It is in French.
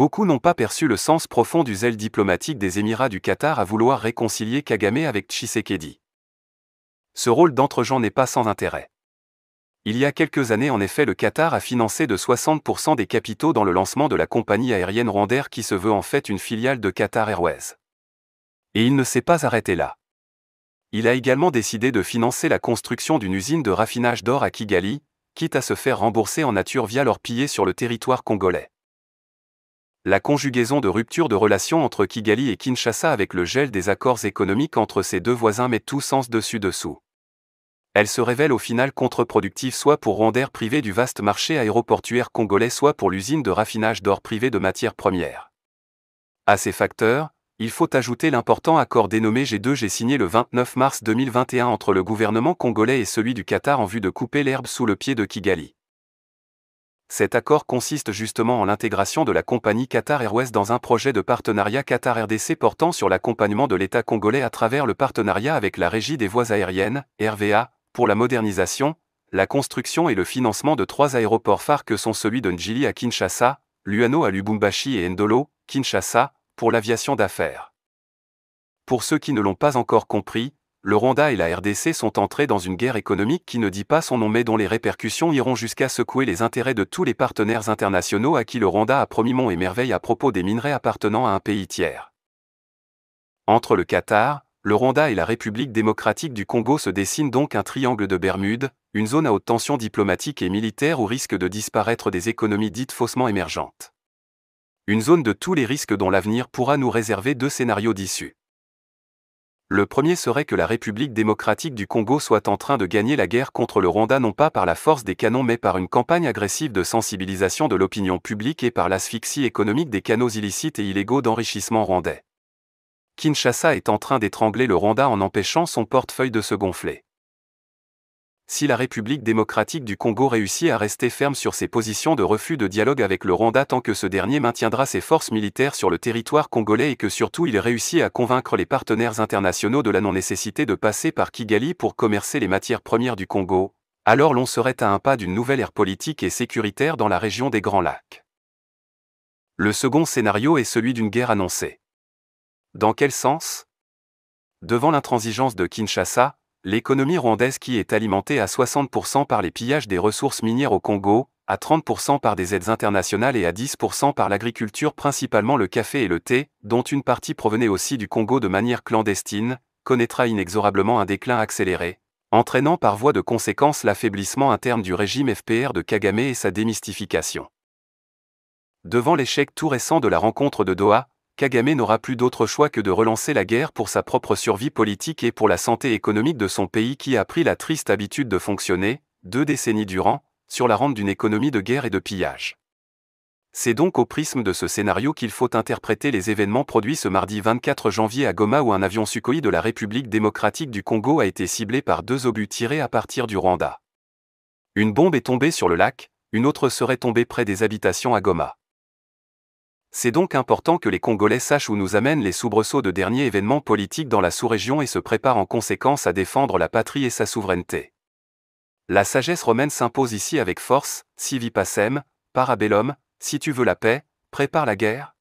Beaucoup n'ont pas perçu le sens profond du zèle diplomatique des Émirats du Qatar à vouloir réconcilier Kagame avec Tshisekedi. Ce rôle d'entre-gens n'est pas sans intérêt. Il y a quelques années en effet le Qatar a financé de 60% des capitaux dans le lancement de la compagnie aérienne Rwandair qui se veut en fait une filiale de Qatar Airways. Et il ne s'est pas arrêté là. Il a également décidé de financer la construction d'une usine de raffinage d'or à Kigali, quitte à se faire rembourser en nature via l'or pillé sur le territoire congolais. La conjugaison de rupture de relations entre Kigali et Kinshasa avec le gel des accords économiques entre ces deux voisins met tout sens dessus-dessous. Elle se révèle au final contre-productive soit pour Rwandair privé du vaste marché aéroportuaire congolais soit pour l'usine de raffinage d'or privée de matières premières. À ces facteurs, il faut ajouter l'important accord dénommé G2G signé le 29 mars 2021 entre le gouvernement congolais et celui du Qatar en vue de couper l'herbe sous le pied de Kigali. Cet accord consiste justement en l'intégration de la compagnie Qatar Airways dans un projet de partenariat Qatar-RDC portant sur l'accompagnement de l'État congolais à travers le partenariat avec la Régie des voies aériennes, RVA, pour la modernisation, la construction et le financement de 3 aéroports phares que sont celui de Njili à Kinshasa, Luano à Lubumbashi et Ndolo, Kinshasa, pour l'aviation d'affaires. Pour ceux qui ne l'ont pas encore compris, le Rwanda et la RDC sont entrés dans une guerre économique qui ne dit pas son nom mais dont les répercussions iront jusqu'à secouer les intérêts de tous les partenaires internationaux à qui le Rwanda a promis monts et merveilles à propos des minerais appartenant à un pays tiers. Entre le Qatar, le Rwanda et la République démocratique du Congo se dessine donc un triangle de Bermude, une zone à haute tension diplomatique et militaire où risque de disparaître des économies dites faussement émergentes. Une zone de tous les risques dont l'avenir pourra nous réserver 2 scénarios d'issue. Le premier serait que la République démocratique du Congo soit en train de gagner la guerre contre le Rwanda non pas par la force des canons mais par une campagne agressive de sensibilisation de l'opinion publique et par l'asphyxie économique des canaux illicites et illégaux d'enrichissement rwandais. Kinshasa est en train d'étrangler le Rwanda en empêchant son portefeuille de se gonfler. Si la République démocratique du Congo réussit à rester ferme sur ses positions de refus de dialogue avec le Rwanda tant que ce dernier maintiendra ses forces militaires sur le territoire congolais et que surtout il réussit à convaincre les partenaires internationaux de la non-nécessité de passer par Kigali pour commercer les matières premières du Congo, alors l'on serait à un pas d'une nouvelle ère politique et sécuritaire dans la région des Grands Lacs. Le second scénario est celui d'une guerre annoncée. Dans quel sens ? Devant l'intransigeance de Kinshasa, l'économie rwandaise qui est alimentée à 60% par les pillages des ressources minières au Congo, à 30% par des aides internationales et à 10% par l'agriculture principalement le café et le thé, dont une partie provenait aussi du Congo de manière clandestine, connaîtra inexorablement un déclin accéléré, entraînant par voie de conséquence l'affaiblissement interne du régime FPR de Kagame et sa démystification. Devant l'échec tout récent de la rencontre de Doha, Kagame n'aura plus d'autre choix que de relancer la guerre pour sa propre survie politique et pour la santé économique de son pays qui a pris la triste habitude de fonctionner, 2 décennies durant, sur la rente d'une économie de guerre et de pillage. C'est donc au prisme de ce scénario qu'il faut interpréter les événements produits ce mardi 24 janvier à Goma où un avion Sukhoi de la République démocratique du Congo a été ciblé par 2 obus tirés à partir du Rwanda. Une bombe est tombée sur le lac, une autre serait tombée près des habitations à Goma. C'est donc important que les Congolais sachent où nous amènent les soubresauts de derniers événements politiques dans la sous-région et se préparent en conséquence à défendre la patrie et sa souveraineté. La sagesse romaine s'impose ici avec force, si vi pacem, para bellum, si tu veux la paix, prépare la guerre.